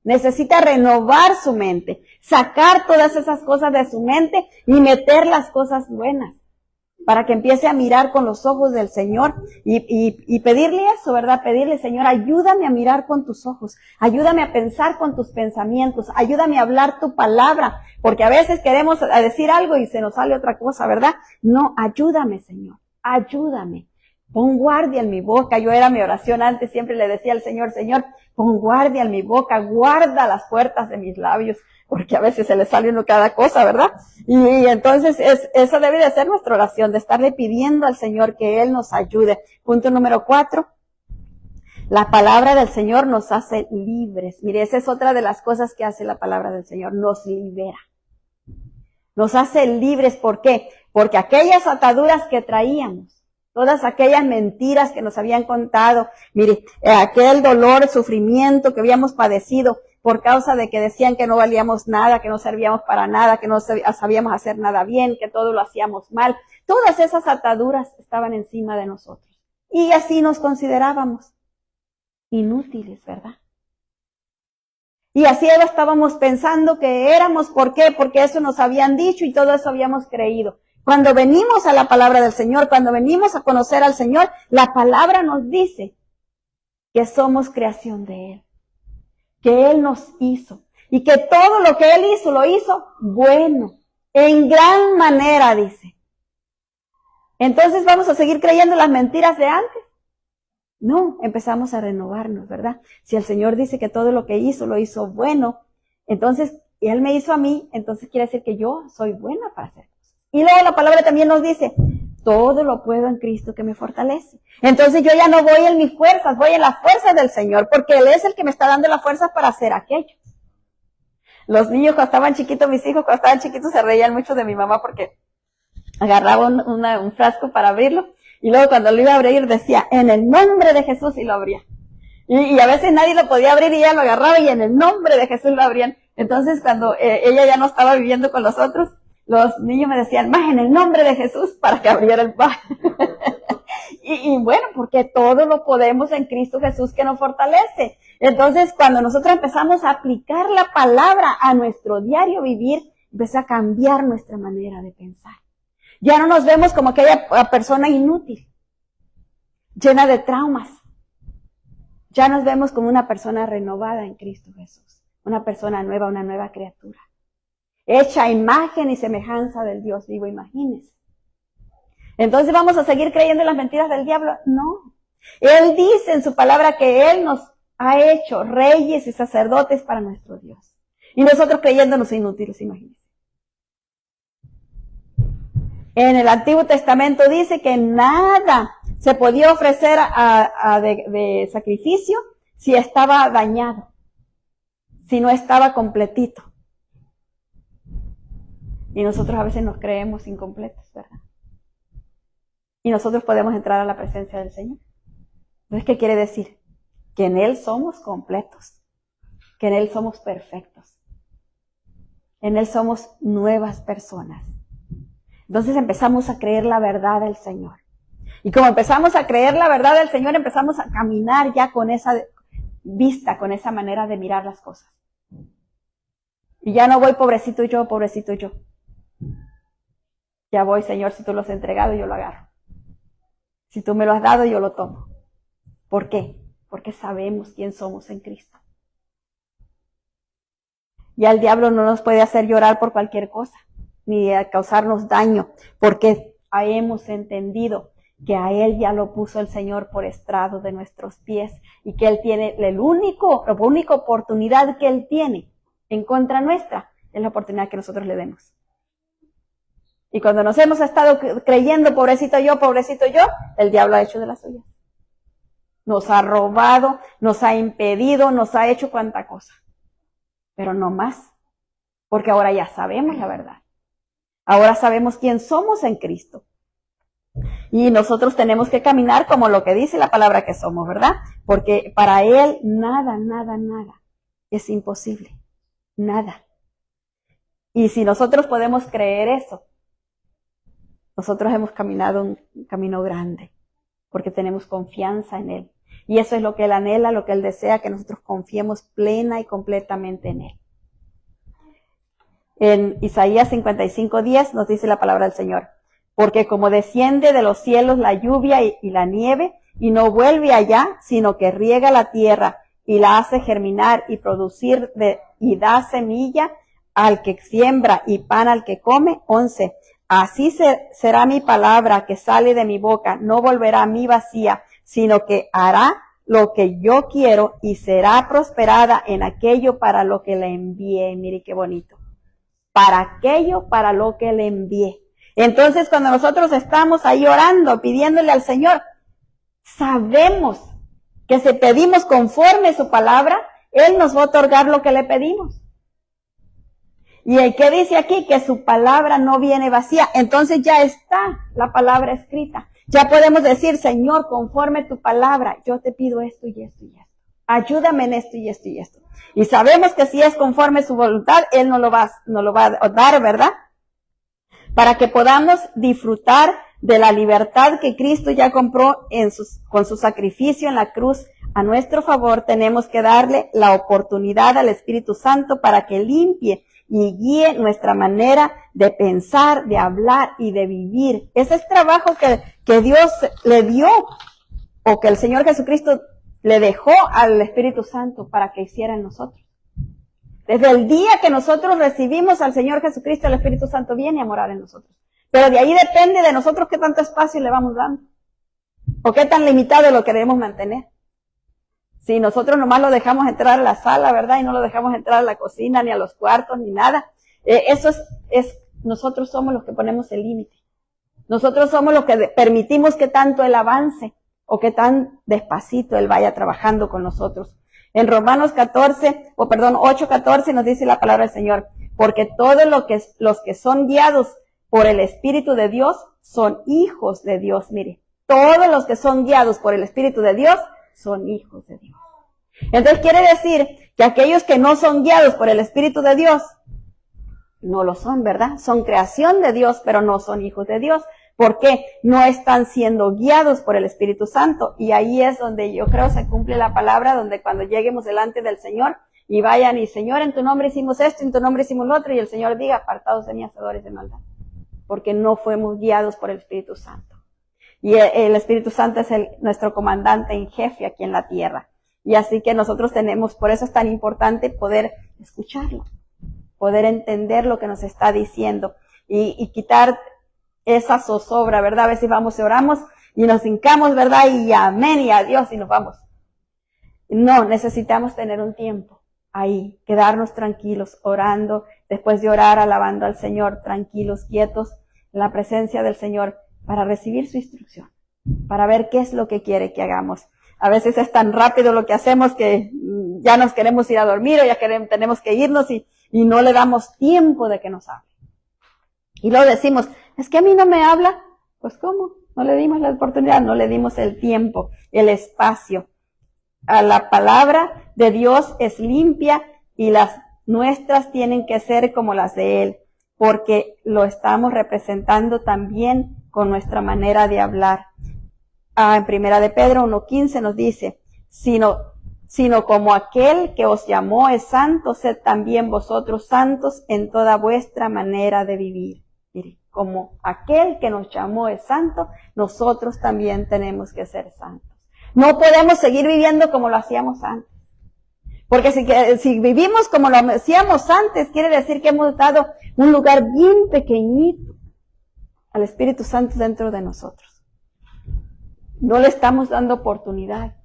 Necesita renovar su mente, sacar todas esas cosas de su mente y meter las cosas buenas, para que empiece a mirar con los ojos del Señor y pedirle eso, ¿verdad? Pedirle, Señor, ayúdame a mirar con tus ojos, ayúdame a pensar con tus pensamientos, ayúdame a hablar tu palabra, porque a veces queremos decir algo y se nos sale otra cosa, ¿verdad? No, ayúdame, Señor, ayúdame. Pon guardia en mi boca. Yo era mi oración antes, siempre le decía al Señor, Señor, pon guardia en mi boca, guarda las puertas de mis labios, porque a veces se le sale uno cada cosa, ¿verdad? Y entonces eso debe de ser nuestra oración, de estarle pidiendo al Señor que Él nos ayude. Punto número 4. La palabra del Señor nos hace libres. Mire, esa es otra de las cosas que hace la palabra del Señor, nos libera. Nos hace libres, ¿por qué? Porque aquellas ataduras que traíamos, todas aquellas mentiras que nos habían contado, mire, aquel dolor, sufrimiento que habíamos padecido por causa de que decían que no valíamos nada, que no servíamos para nada, que no sabíamos hacer nada bien, que todo lo hacíamos mal. Todas esas ataduras estaban encima de nosotros. Y así nos considerábamos inútiles, ¿verdad? Y así estábamos pensando que éramos, ¿por qué? Porque eso nos habían dicho y todo eso habíamos creído. Cuando venimos a la palabra del Señor, cuando venimos a conocer al Señor, la palabra nos dice que somos creación de Él, que Él nos hizo y que todo lo que Él hizo, lo hizo bueno, en gran manera, dice. Entonces, ¿vamos a seguir creyendo las mentiras de antes? No, empezamos a renovarnos, ¿verdad? Si el Señor dice que todo lo que hizo, lo hizo bueno, entonces, y Él me hizo a mí, entonces quiere decir que yo soy buena para hacer. Y luego la palabra también nos dice, todo lo puedo en Cristo que me fortalece. Entonces yo ya no voy en mis fuerzas, voy en la fuerza del Señor, porque Él es el que me está dando la fuerza para hacer aquello. Los niños cuando estaban chiquitos, mis hijos cuando estaban chiquitos se reían mucho de mi mamá porque agarraba un frasco para abrirlo y luego cuando lo iba a abrir decía, en el nombre de Jesús, y lo abría. Y a veces nadie lo podía abrir y ella lo agarraba y en el nombre de Jesús lo abrían. Entonces cuando ella ya no estaba viviendo con los otros, los niños me decían, más en el nombre de Jesús, para que abriera el pan. y bueno, porque todo lo podemos en Cristo Jesús que nos fortalece. Entonces, cuando nosotros empezamos a aplicar la palabra a nuestro diario vivir, empieza a cambiar nuestra manera de pensar. Ya no nos vemos como aquella persona inútil, llena de traumas. Ya nos vemos como una persona renovada en Cristo Jesús, una persona nueva, una nueva criatura. Hecha a imagen y semejanza del Dios vivo, imagínense. Entonces, ¿vamos a seguir creyendo en las mentiras del diablo? No. Él dice en su palabra que Él nos ha hecho reyes y sacerdotes para nuestro Dios. Y nosotros creyéndonos inútiles, imagínense. En el Antiguo Testamento dice que nada se podía ofrecer de sacrificio si estaba dañado, si no estaba completito. Y nosotros a veces nos creemos incompletos, ¿verdad? Y nosotros podemos entrar a la presencia del Señor. Entonces, ¿qué quiere decir? Que en Él somos completos, que en Él somos perfectos, en Él somos nuevas personas. Entonces empezamos a creer la verdad del Señor. Y como empezamos a creer la verdad del Señor, empezamos a caminar ya con esa vista, con esa manera de mirar las cosas. Y ya no voy pobrecito yo, pobrecito yo. Ya voy, Señor, si tú lo has entregado, yo lo agarro. Si tú me lo has dado, yo lo tomo. ¿Por qué? Porque sabemos quién somos en Cristo. Ya el diablo no nos puede hacer llorar por cualquier cosa, ni causarnos daño, porque hemos entendido que a Él ya lo puso el Señor por estrado de nuestros pies y que Él tiene la única oportunidad que Él tiene en contra nuestra, es la oportunidad que nosotros le demos. Y cuando nos hemos estado creyendo, pobrecito yo, el diablo ha hecho de las suyas. Nos ha robado, nos ha impedido, nos ha hecho cuanta cosa. Pero no más, porque ahora ya sabemos la verdad. Ahora sabemos quién somos en Cristo. Y nosotros tenemos que caminar como lo que dice la palabra que somos, ¿verdad? Porque para Él nada es imposible. Nada. Y si nosotros podemos creer eso, nosotros hemos caminado un camino grande, porque tenemos confianza en Él. Y eso es lo que Él anhela, lo que Él desea, que nosotros confiemos plena y completamente en Él. En Isaías 55:10 nos dice la palabra del Señor: porque como desciende de los cielos la lluvia y la nieve, y no vuelve allá, sino que riega la tierra y la hace germinar y producir y da semilla al que siembra y pan al que come. 11. Así será mi palabra que sale de mi boca, no volverá a mí vacía, sino que hará lo que yo quiero y será prosperada en aquello para lo que le envié. Mire qué bonito. Para aquello para lo que le envié. Entonces, cuando nosotros estamos ahí orando, pidiéndole al Señor, sabemos que si pedimos conforme su palabra, Él nos va a otorgar lo que le pedimos. ¿Y el que dice aquí? Que su palabra no viene vacía. Entonces ya está la palabra escrita. Ya podemos decir: Señor, conforme tu palabra, yo te pido esto y esto y esto. Ayúdame en esto y esto y esto. Y sabemos que si es conforme su voluntad, Él nos lo va a dar, ¿verdad? Para que podamos disfrutar de la libertad que Cristo ya compró con su sacrificio en la cruz a nuestro favor, tenemos que darle la oportunidad al Espíritu Santo para que limpie y guíe nuestra manera de pensar, de hablar y de vivir. Ese es trabajo que Dios le dio, o que el Señor Jesucristo le dejó al Espíritu Santo para que hiciera en nosotros. Desde el día que nosotros recibimos al Señor Jesucristo, el Espíritu Santo viene a morar en nosotros. Pero de ahí depende de nosotros qué tanto espacio le vamos dando, o qué tan limitado lo queremos mantener. Si nosotros nomás lo dejamos entrar a la sala, ¿verdad? Y no lo dejamos entrar a la cocina, ni a los cuartos, ni nada. Eso es nosotros somos los que ponemos el límite. Nosotros somos los que permitimos que tanto Él avance, o que tan despacito Él vaya trabajando con nosotros. En Romanos 8:14 nos dice la palabra del Señor: porque todos los que son guiados por el Espíritu de Dios son hijos de Dios. Mire, todos los que son guiados por el Espíritu de Dios son hijos de Dios. Entonces quiere decir que aquellos que no son guiados por el Espíritu de Dios, no lo son, ¿verdad? Son creación de Dios, pero no son hijos de Dios. ¿Por qué? No están siendo guiados por el Espíritu Santo. Y ahí es donde yo creo se cumple la palabra, donde cuando lleguemos delante del Señor y vayan y: Señor, en tu nombre hicimos esto, en tu nombre hicimos lo otro, y el Señor diga: apartados de mí, hacedores de maldad. Porque no fuimos guiados por el Espíritu Santo. Y el Espíritu Santo es nuestro comandante en jefe aquí en la tierra. Y así que nosotros tenemos, por eso es tan importante poder escucharlo, poder entender lo que nos está diciendo y quitar esa zozobra, ¿verdad? A veces vamos y oramos y nos hincamos, ¿verdad? Y amén y adiós y nos vamos. No, necesitamos tener un tiempo ahí, quedarnos tranquilos, orando, después de orar, alabando al Señor, tranquilos, quietos, en la presencia del Señor, para recibir su instrucción, para ver qué es lo que quiere que hagamos. A veces es tan rápido lo que hacemos que ya nos queremos ir a dormir, o ya tenemos que irnos y no le damos tiempo de que nos hable. Y luego decimos: es que a mí no me habla. Pues ¿cómo? No le dimos la oportunidad, no le dimos el tiempo, el espacio. A la palabra de Dios es limpia y las nuestras tienen que ser como las de Él, porque lo estamos representando también con nuestra manera de hablar. En Primera de Pedro 1:15 nos dice: sino como aquel que os llamó es santo, sed también vosotros santos en toda vuestra manera de vivir. Mire, como aquel que nos llamó es santo, nosotros también tenemos que ser santos. No podemos seguir viviendo como lo hacíamos antes. Porque si vivimos como lo hacíamos antes, quiere decir que hemos dado un lugar bien pequeñito al Espíritu Santo dentro de nosotros. No le estamos dando oportunidad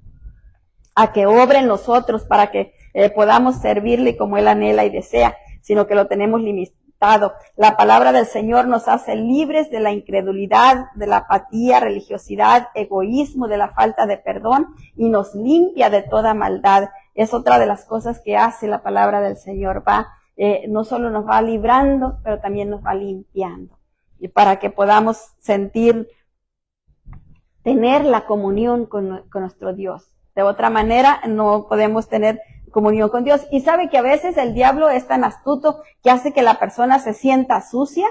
a que obre en nosotros para que podamos servirle como Él anhela y desea, sino que lo tenemos limitado. La palabra del Señor nos hace libres de la incredulidad, de la apatía, religiosidad, egoísmo, de la falta de perdón y nos limpia de toda maldad. Es otra de las cosas que hace la palabra del Señor. No solo nos va librando, pero también nos va limpiando. Y para que podamos tener la comunión con nuestro Dios. De otra manera, no podemos tener comunión con Dios. Y sabe que a veces el diablo es tan astuto que hace que la persona se sienta sucia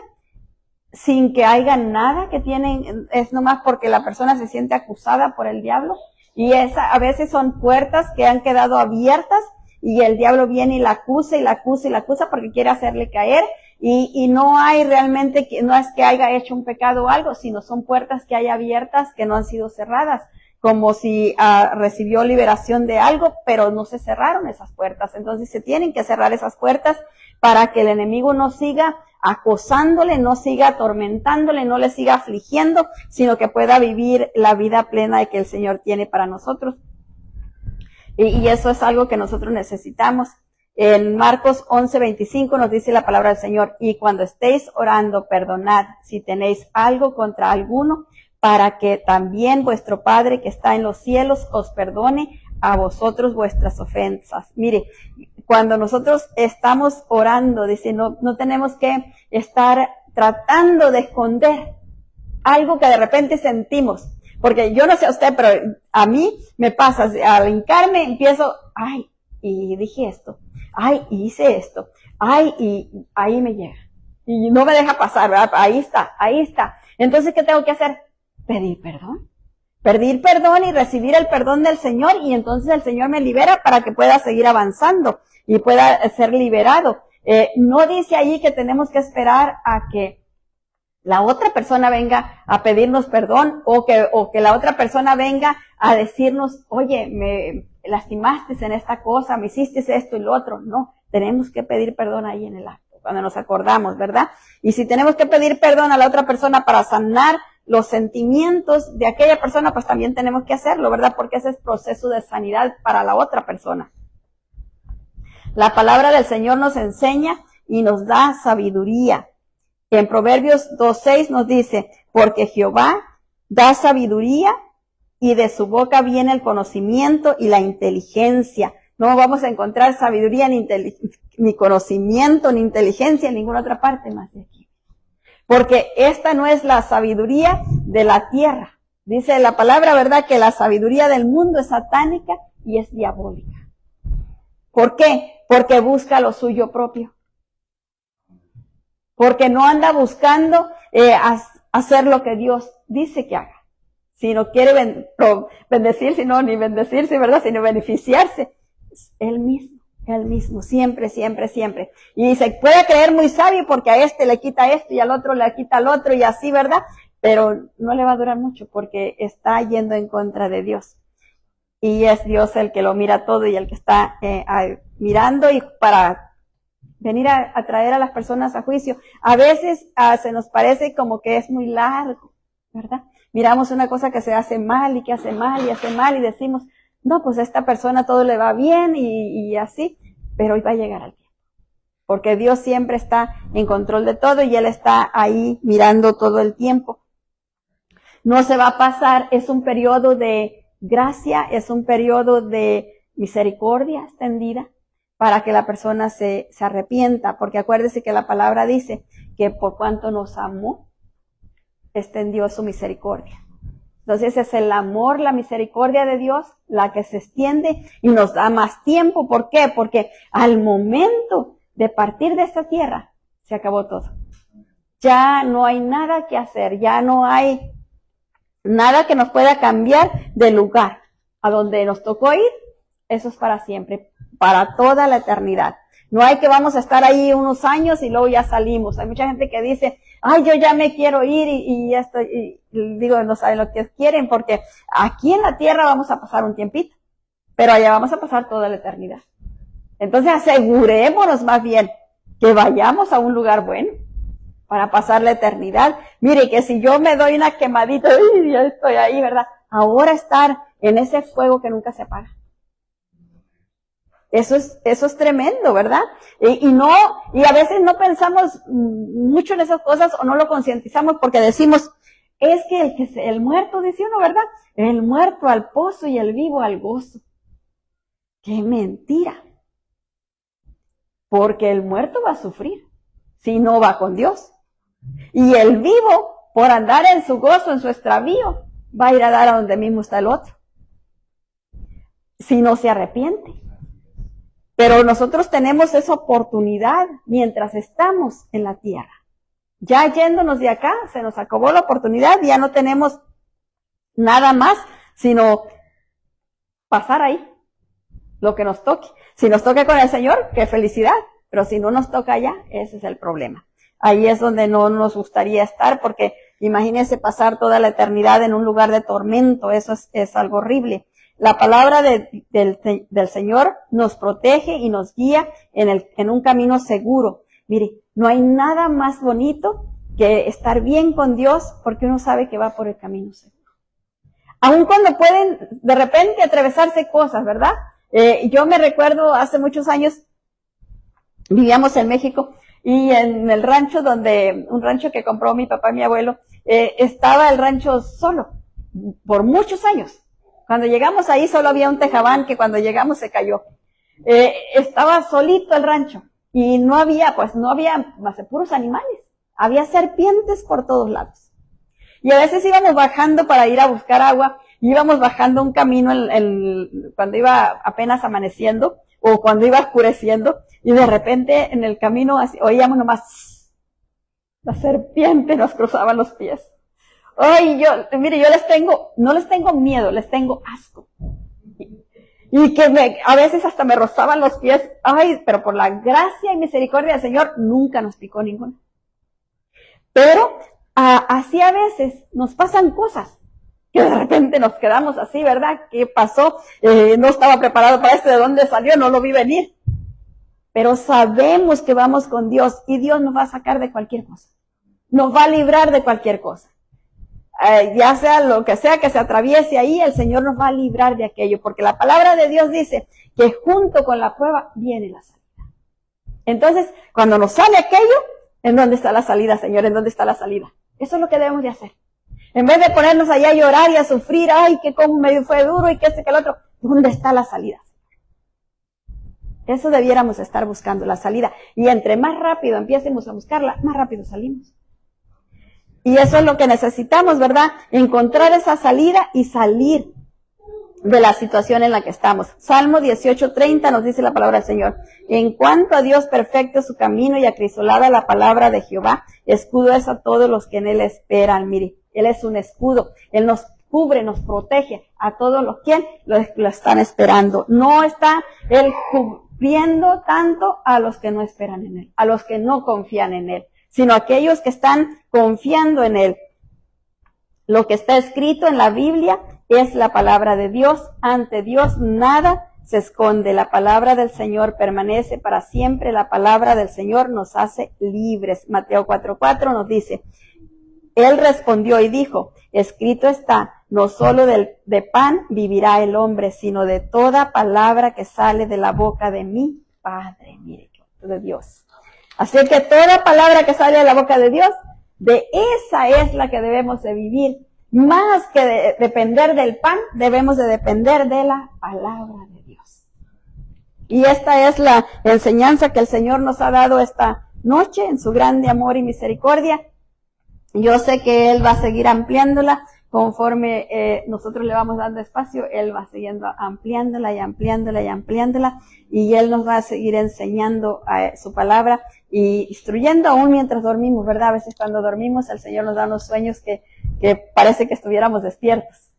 sin que haya nada que tienen, es nomás porque la persona se siente acusada por el diablo. Y a veces son puertas que han quedado abiertas y el diablo viene y la acusa y la acusa y la acusa porque quiere hacerle caer. Y no hay realmente, no es que haya hecho un pecado o algo, sino son puertas que hay abiertas que no han sido cerradas. Como si recibió liberación de algo, pero no se cerraron esas puertas. Entonces se tienen que cerrar esas puertas para que el enemigo no siga acosándole, no siga atormentándole, no le siga afligiendo, sino que pueda vivir la vida plena de que el Señor tiene para nosotros. Y eso es algo que nosotros necesitamos. En Marcos 11:25 nos dice la palabra del Señor, y cuando estéis orando, perdonad si tenéis algo contra alguno, para que también vuestro Padre que está en los cielos os perdone a vosotros vuestras ofensas. Mire, cuando nosotros estamos orando, dice, no tenemos que estar tratando de esconder algo que de repente sentimos. Porque yo no sé a usted, pero a mí me pasa, al hincarme empiezo, ay, y dije esto, ay, y hice esto, ay, y ahí me llega. Y no me deja pasar, ¿verdad? Ahí está. Entonces, ¿qué tengo que hacer? Pedir perdón y recibir el perdón del Señor, y entonces el Señor me libera para que pueda seguir avanzando y pueda ser liberado. No dice allí que tenemos que esperar a que la otra persona venga a pedirnos perdón o que la otra persona venga a decirnos, oye, me lastimaste en esta cosa, me hiciste esto y lo otro. No, tenemos que pedir perdón ahí en el acto, cuando nos acordamos, ¿verdad? Y si tenemos que pedir perdón a la otra persona para sanar los sentimientos de aquella persona, pues también tenemos que hacerlo, ¿verdad? Porque ese es proceso de sanidad para la otra persona. La palabra del Señor nos enseña y nos da sabiduría. En Proverbios 2:6 nos dice, porque Jehová da sabiduría y de su boca viene el conocimiento y la inteligencia. No vamos a encontrar sabiduría ni conocimiento ni inteligencia en ninguna otra parte más de aquí. Porque esta no es la sabiduría de la tierra. Dice la palabra, ¿verdad?, que la sabiduría del mundo es satánica y es diabólica. ¿Por qué? Porque busca lo suyo propio. Porque no anda buscando hacer lo que Dios dice que haga. Si no quiere bendecirse, no, ni bendecirse, ¿verdad?, sino beneficiarse. Él mismo, siempre. Y se puede creer muy sabio porque a este le quita esto y al otro le quita al otro y así, ¿verdad? Pero no le va a durar mucho porque está yendo en contra de Dios. Y es Dios el que lo mira todo y el que está mirando y para venir a traer a las personas a juicio. A veces se nos parece como que es muy largo, ¿verdad? Miramos una cosa que se hace mal y que hace mal y hace mal y decimos, no, pues a esta persona todo le va bien y así, pero hoy va a llegar el tiempo. Porque Dios siempre está en control de todo y Él está ahí mirando todo el tiempo. No se va a pasar, es un periodo de gracia, es un periodo de misericordia extendida para que la persona se arrepienta, porque acuérdese que la palabra dice que por cuanto nos amó, extendió su misericordia. Entonces es el amor, la misericordia de Dios, la que se extiende y nos da más tiempo. ¿Por qué? Porque al momento de partir de esta tierra, se acabó todo. Ya no hay nada que hacer, ya no hay nada que nos pueda cambiar del lugar a donde nos tocó ir. Eso es para siempre, para toda la eternidad. No hay que vamos a estar ahí unos años y luego ya salimos. Hay mucha gente que dice, ay, yo ya me quiero ir y esto, y digo, no saben lo que quieren, porque aquí en la tierra vamos a pasar un tiempito, pero allá vamos a pasar toda la eternidad. Entonces asegurémonos más bien que vayamos a un lugar bueno para pasar la eternidad. Mire, que si yo me doy una quemadita, y ya estoy ahí, ¿verdad? Ahora estar en ese fuego que nunca se apaga. Eso es tremendo, ¿verdad? Y a veces no pensamos mucho en esas cosas o no lo concientizamos porque decimos, es que el muerto, dice uno, ¿verdad? El muerto al pozo y el vivo al gozo. ¡Qué mentira! Porque el muerto va a sufrir si no va con Dios. Y el vivo, por andar en su gozo, en su extravío, va a ir a dar a donde mismo está el otro. Si no se arrepiente. Pero nosotros tenemos esa oportunidad mientras estamos en la tierra. Ya yéndonos de acá, se nos acabó la oportunidad, ya no tenemos nada más, sino pasar ahí, lo que nos toque. Si nos toca con el Señor, qué felicidad, pero si no nos toca allá, ese es el problema. Ahí es donde no nos gustaría estar, porque imagínense pasar toda la eternidad en un lugar de tormento, eso es algo horrible. La palabra del Señor nos protege y nos guía en un camino seguro. Mire, no hay nada más bonito que estar bien con Dios porque uno sabe que va por el camino seguro. Aun cuando pueden de repente atravesarse cosas, ¿verdad? Yo me recuerdo hace muchos años, vivíamos en México y en el rancho un rancho que compró mi papá y mi abuelo, estaba el rancho solo por muchos años. Cuando llegamos ahí solo había un tejabán que cuando llegamos se cayó. Estaba solito el rancho y no había más que puros animales. Había serpientes por todos lados. Y a veces íbamos bajando para ir a buscar agua, íbamos bajando un camino cuando iba apenas amaneciendo o cuando iba oscureciendo y de repente en el camino oíamos nomás la serpiente nos cruzaba los pies. Ay, mire, no les tengo miedo, les tengo asco. Y que a veces hasta me rozaban los pies. Ay, pero por la gracia y misericordia del Señor, nunca nos picó ninguna. Pero así a veces nos pasan cosas que de repente nos quedamos así, ¿verdad? ¿Qué pasó? No estaba preparado para esto, ¿de dónde salió? No lo vi venir. Pero sabemos que vamos con Dios y Dios nos va a sacar de cualquier cosa. Nos va a librar de cualquier cosa. Ya sea lo que sea que se atraviese ahí, el Señor nos va a librar de aquello, porque la palabra de Dios dice que junto con la prueba viene la salida. Entonces, cuando nos sale aquello, ¿en dónde está la salida, Señor? ¿En dónde está la salida? Eso es lo que debemos de hacer. En vez de ponernos allá a llorar y a sufrir, ay, que como medio fue duro y que que el otro, ¿dónde está la salida? Eso debiéramos estar buscando, la salida. Y entre más rápido empiecemos a buscarla, más rápido salimos. Y eso es lo que necesitamos, ¿verdad? Encontrar esa salida y salir de la situación en la que estamos. Salmo 18:30 nos dice la palabra del Señor. En cuanto a Dios, perfecto es su camino y acrisolada la palabra de Jehová. Escudo es a todos los que en Él esperan. Mire, Él es un escudo. Él nos cubre, nos protege a todos los que lo están esperando. No está Él cubriendo tanto a los que no esperan en Él, a los que no confían en Él, sino aquellos que están confiando en Él. Lo que está escrito en la Biblia es la palabra de Dios. Ante Dios nada se esconde. La palabra del Señor permanece para siempre. La palabra del Señor nos hace libres. Mateo 4:4 nos dice, Él respondió y dijo, escrito está, no solo de pan vivirá el hombre, sino de toda palabra que sale de la boca de mi Padre. Mire, de Dios. Así que toda palabra que sale de la boca de Dios, de esa es la que debemos de vivir. Más que de depender del pan, debemos de depender de la palabra de Dios. Y esta es la enseñanza que el Señor nos ha dado esta noche en su grande amor y misericordia. Yo sé que Él va a seguir ampliándola conforme nosotros le vamos dando espacio. Él va siguiendo ampliándola y ampliándola y ampliándola, y Él nos va a seguir enseñando su palabra y instruyendo aún mientras dormimos, ¿verdad? A veces cuando dormimos el Señor nos da unos sueños que parece que estuviéramos despiertos,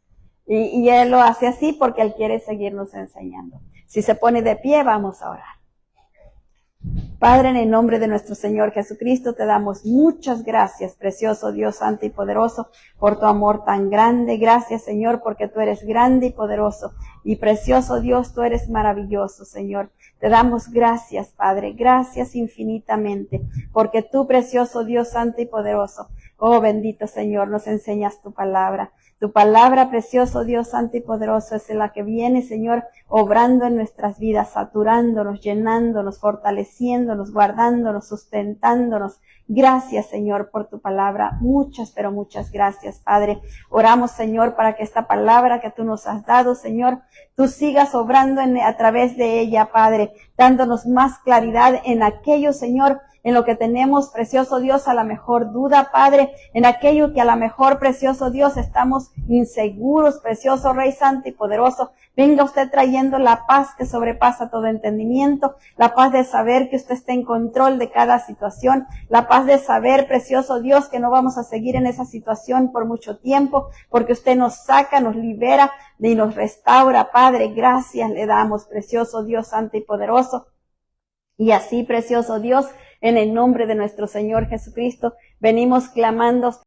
y Él lo hace así porque Él quiere seguirnos enseñando. Si se pone de pie, vamos a orar. Padre, en el nombre de nuestro Señor Jesucristo, te damos muchas gracias, precioso Dios santo y poderoso, por tu amor tan grande. Gracias, Señor, porque tú eres grande y poderoso. Y precioso Dios, tú eres maravilloso, Señor. Te damos gracias, Padre, gracias infinitamente, porque tú, precioso Dios santo y poderoso, oh bendito Señor, nos enseñas tu palabra. Tu palabra, precioso Dios santo y poderoso, es la que viene, Señor, obrando en nuestras vidas, saturándonos, llenándonos, fortaleciéndonos, guardándonos, sustentándonos. Gracias, Señor, por tu palabra. Muchas, pero muchas gracias, Padre. Oramos, Señor, para que esta palabra que tú nos has dado, Señor, tú sigas obrando a través de ella, Padre, dándonos más claridad en aquello, Señor, en lo que tenemos, precioso Dios, a la mejor duda, Padre, en aquello que a la mejor, precioso Dios, estamos inseguros, precioso Rey Santo y poderoso. Venga usted trayendo la paz que sobrepasa todo entendimiento, la paz de saber que usted está en control de cada situación, la paz de saber, precioso Dios, que no vamos a seguir en esa situación por mucho tiempo, porque usted nos saca, nos libera y nos restaura, Padre. Gracias le damos, precioso Dios Santo y poderoso. Y así, precioso Dios, en el nombre de nuestro Señor Jesucristo, venimos clamando